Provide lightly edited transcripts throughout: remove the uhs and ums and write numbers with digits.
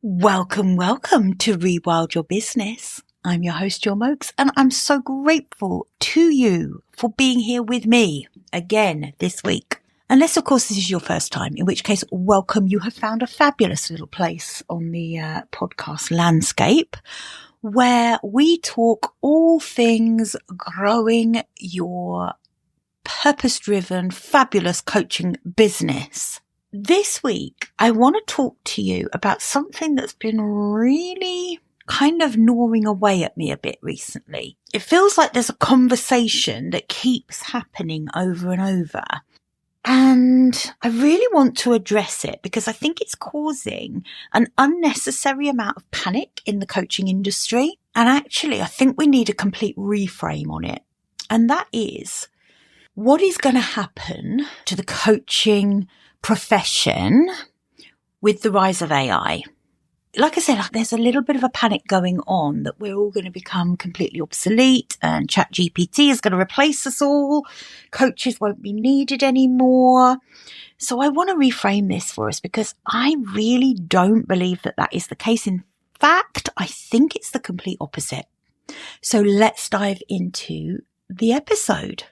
Welcome to Rewild Your Business. I'm your host, Jill Mokes, and I'm so grateful to you for being here with me again this week. Unless, of course, this is your first time, in which case, welcome. You have found a fabulous little place on the podcast landscape where we talk all things growing your purpose-driven, fabulous coaching business. This week, I want to talk to you about something that's been really kind of gnawing away at me a bit recently. It feels like there's a conversation that keeps happening over and over. And I really want to address it because I think it's causing an unnecessary amount of panic in the coaching industry. And actually, I think we need a complete reframe on it. And that is, what is going to happen to the coaching profession with the rise of AI? Like I said, there's a little bit of a panic going on that we're all going to become completely obsolete and ChatGPT is going to replace us all. Coaches won't be needed anymore. So I want to reframe this for us because I really don't believe that that is the case. In fact, I think it's the complete opposite. So let's dive into the episode.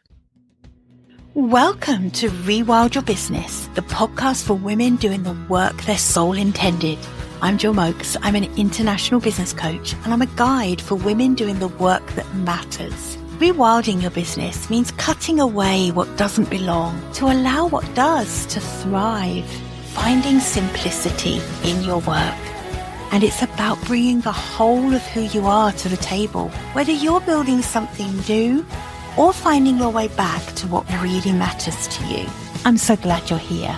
Welcome to Rewild Your Business, the podcast for women doing the work their soul intended. I'm Jill Mokes. I'm an international business coach and I'm a guide for women doing the work that matters. Rewilding your business means cutting away what doesn't belong to allow what does to thrive, finding simplicity in your work. And it's about bringing the whole of who you are to the table, whether you're building something new or finding your way back to what really matters to you. I'm so glad you're here.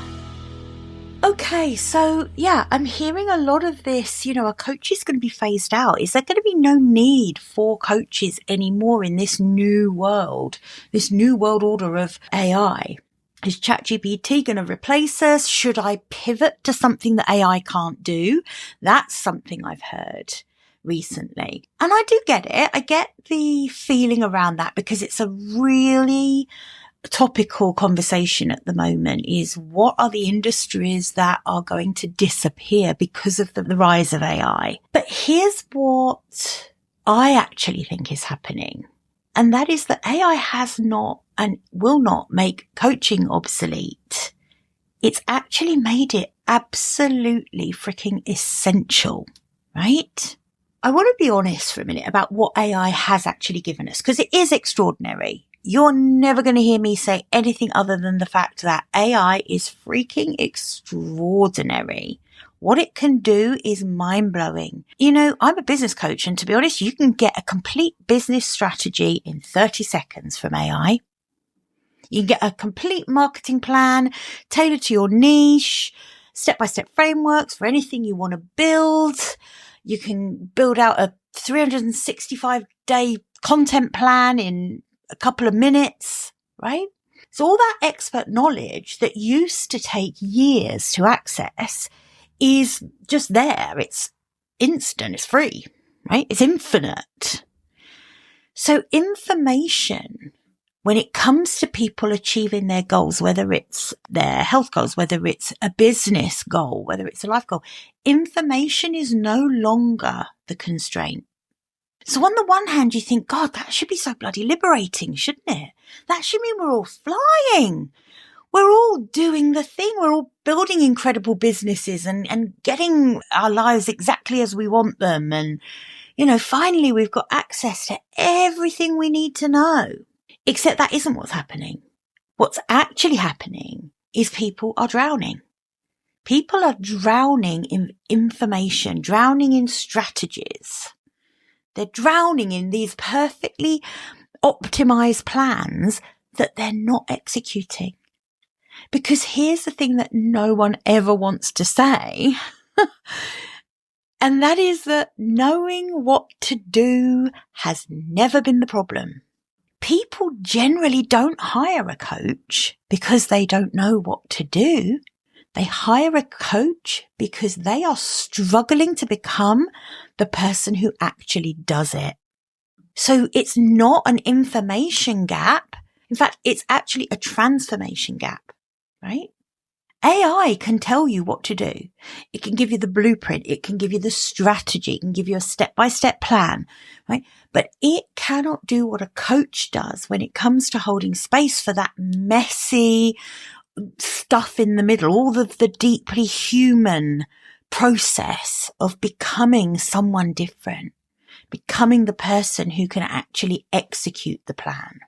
Okay, so I'm hearing a lot of this, a coach is going to be phased out. Is there going to be no need for coaches anymore in this new world order of AI? Is ChatGPT going to replace us? Should I pivot to something that AI can't do? That's something I've heard recently. And I do get it. I get the feeling around that because it's a really topical conversation at the moment is what are the industries that are going to disappear because of the rise of AI? But here's what I actually think is happening. And that is that AI has not and will not make coaching obsolete. It's actually made it absolutely freaking essential, right? I want to be honest for a minute about what AI has actually given us because it is extraordinary. You're never going to hear me say anything other than the fact that AI is freaking extraordinary. What it can do is mind-blowing. I'm a business coach and to be honest, you can get a complete business strategy in 30 seconds from AI. You can get a complete marketing plan tailored to your niche, step-by-step frameworks for anything you want to build. You can build out a 365-day content plan in a couple of minutes, right? So all that expert knowledge that used to take years to access is just there. It's instant. It's free, right? It's infinite. So information, when it comes to people achieving their goals, whether it's their health goals, whether it's a business goal, whether it's a life goal, information is no longer the constraint. So on the one hand, you think, God, that should be so bloody liberating, shouldn't it? That should mean we're all flying. We're all doing the thing. We're all building incredible businesses and getting our lives exactly as we want them. And, finally we've got access to everything we need to know. Except that isn't what's happening. What's actually happening is people are drowning. People are drowning in information, drowning in strategies. They're drowning in these perfectly optimized plans that they're not executing. Because here's the thing that no one ever wants to say. And that is that knowing what to do has never been the problem. People generally don't hire a coach because they don't know what to do. They hire a coach because they are struggling to become the person who actually does it. So it's not an information gap. In fact, it's actually a transformation gap, right? AI can tell you what to do. It can give you the blueprint. It can give you the strategy. It can give you a step-by-step plan, right? But it cannot do what a coach does when it comes to holding space for that messy stuff in the middle, all of the deeply human process of becoming someone different, becoming the person who can actually execute the plan.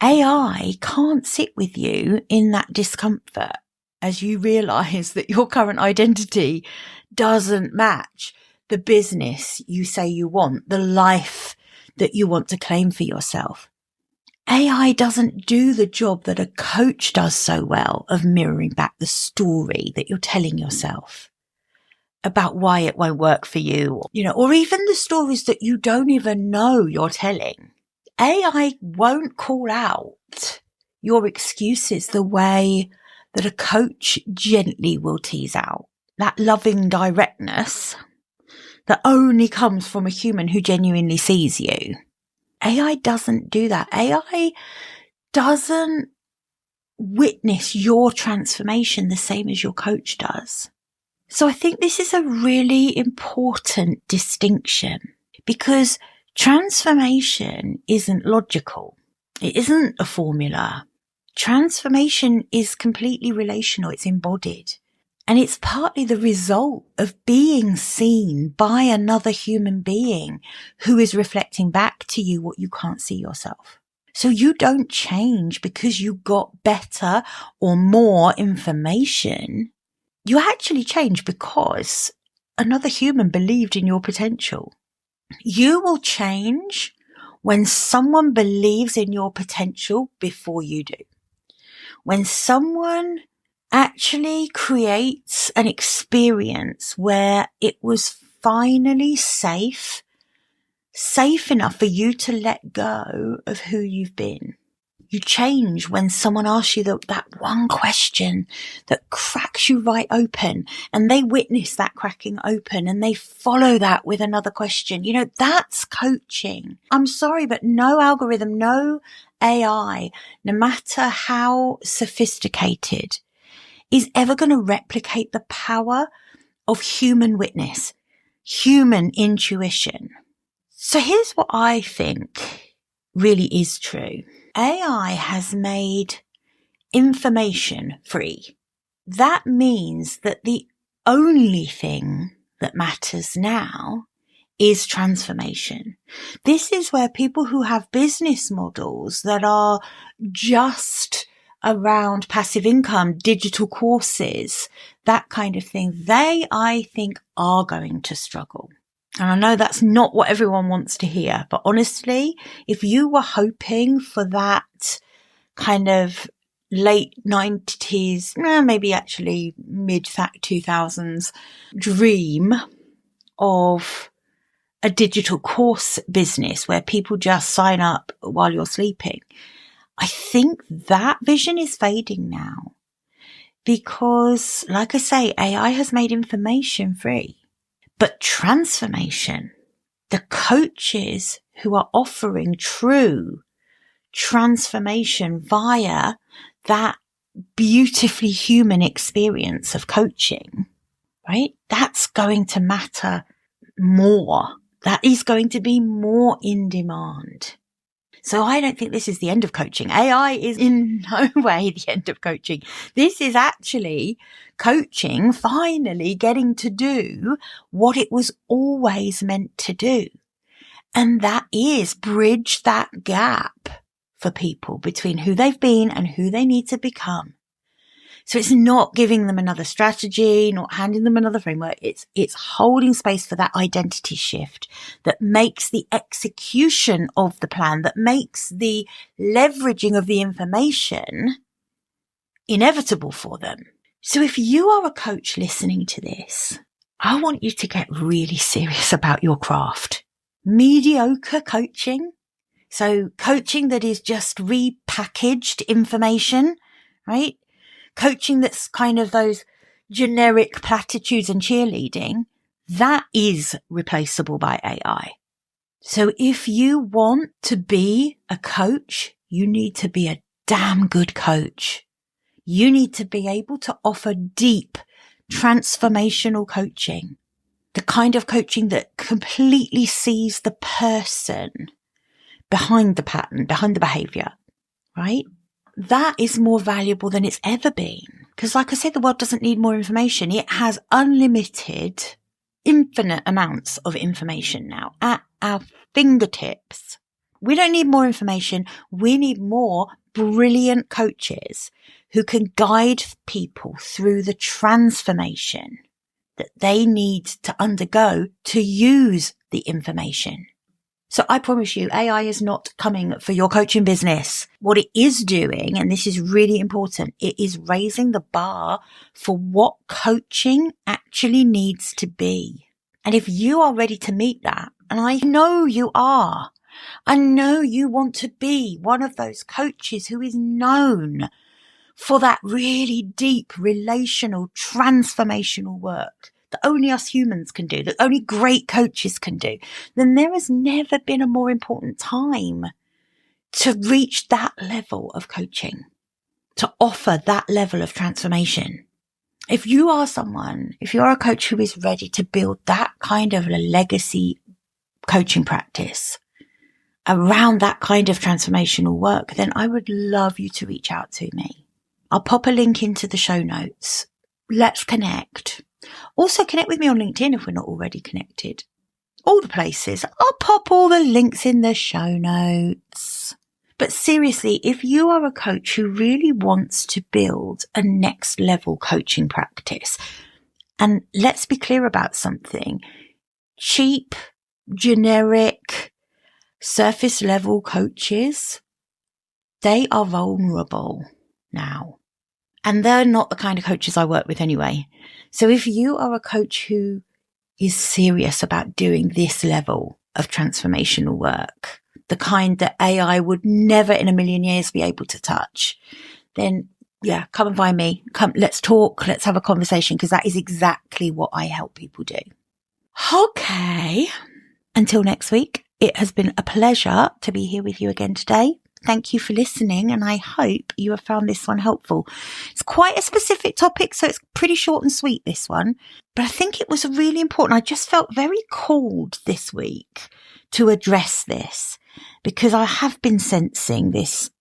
AI can't sit with you in that discomfort as you realize that your current identity doesn't match the business you say you want, the life that you want to claim for yourself. AI doesn't do the job that a coach does so well of mirroring back the story that you're telling yourself about why it won't work for you, or even the stories that you don't even know you're telling. AI won't call out your excuses the way that a coach gently will tease out. That loving directness that only comes from a human who genuinely sees you. AI doesn't do that. AI doesn't witness your transformation the same as your coach does. So I think this is a really important distinction, because transformation isn't logical. It isn't a formula. Transformation is completely relational. It's embodied. And it's partly the result of being seen by another human being who is reflecting back to you what you can't see yourself. So you don't change because you got better or more information. You actually change because another human believed in your potential. You will change when someone believes in your potential before you do. When someone actually creates an experience where it was finally safe enough for you to let go of who you've been. You change when someone asks you that one question that cracks you right open, and they witness that cracking open and they follow that with another question. That's coaching. I'm sorry, but no algorithm, no AI, no matter how sophisticated, is ever going to replicate the power of human witness, human intuition. So here's what I think really is true. AI has made information free. That means that the only thing that matters now is transformation. This is where people who have business models that are just around passive income, digital courses, that kind of thing, they, I think, are going to struggle. And I know that's not what everyone wants to hear, but honestly, if you were hoping for that kind of late 90s, maybe actually mid 2000s dream of a digital course business where people just sign up while you're sleeping, I think that vision is fading now, because, like I say, AI has made information free. But transformation, the coaches who are offering true transformation via that beautifully human experience of coaching, right? That's going to matter more. That is going to be more in demand. So I don't think this is the end of coaching. AI is in no way the end of coaching. This is actually coaching finally getting to do what it was always meant to do. And that is bridge that gap for people between who they've been and who they need to become. So it's not giving them another strategy, not handing them another framework. It's holding space for that identity shift that makes the execution of the plan, that makes the leveraging of the information inevitable for them. So if you are a coach listening to this, I want you to get really serious about your craft. Mediocre coaching. So coaching that is just repackaged information, right? Coaching that's kind of those generic platitudes and cheerleading, that is replaceable by AI. So if you want to be a coach, you need to be a damn good coach. You need to be able to offer deep, transformational coaching, the kind of coaching that completely sees the person behind the pattern, behind the behavior, right? That is more valuable than it's ever been. Because like I said, the world doesn't need more information. It has unlimited, infinite amounts of information now at our fingertips. We don't need more information. We need more brilliant coaches who can guide people through the transformation that they need to undergo to use the information. So I promise you, AI is not coming for your coaching business. What it is doing, and this is really important, it is raising the bar for what coaching actually needs to be. And if you are ready to meet that, and I know you are, I know you want to be one of those coaches who is known for that really deep relational transformational work that only us humans can do, that only great coaches can do, then there has never been a more important time to reach that level of coaching, to offer that level of transformation. If you are a coach who is ready to build that kind of a legacy coaching practice around that kind of transformational work, then I would love you to reach out to me. I'll pop a link into the show notes. Let's connect. Also connect with me on LinkedIn if we're not already connected. All the places. I'll pop all the links in the show notes. But seriously, if you are a coach who really wants to build a next level coaching practice, and let's be clear about something, cheap, generic, surface level coaches, they are vulnerable now. And they're not the kind of coaches I work with anyway. So if you are a coach who is serious about doing this level of transformational work, the kind that AI would never in a million years be able to touch, then yeah, come and find me. Come, let's talk. Let's have a conversation, because that is exactly what I help people do. Okay. Until next week, it has been a pleasure to be here with you again today. Thank you for listening, and I hope you have found this one helpful. It's quite a specific topic, so it's pretty short and sweet, this one. But I think it was really important. I just felt very called this week to address this, because I have been sensing this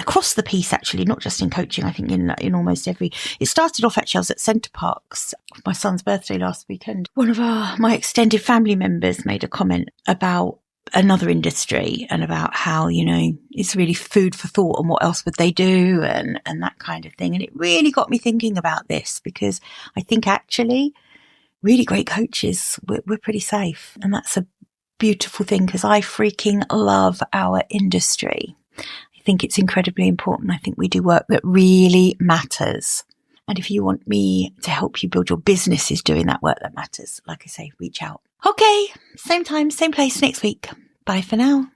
across the piece, actually, not just in coaching. I think in almost every. It started off, actually, I was at Centre Parks for my son's birthday last weekend. One of my extended family members made a comment about another industry and about how, it's really food for thought and what else would they do and that kind of thing. And it really got me thinking about this, because I think actually really great coaches, we're pretty safe. And that's a beautiful thing, because I freaking love our industry. I think it's incredibly important. I think we do work that really matters. And if you want me to help you build your businesses doing that work that matters, like I say, reach out. Okay, same time, same place next week. Bye for now.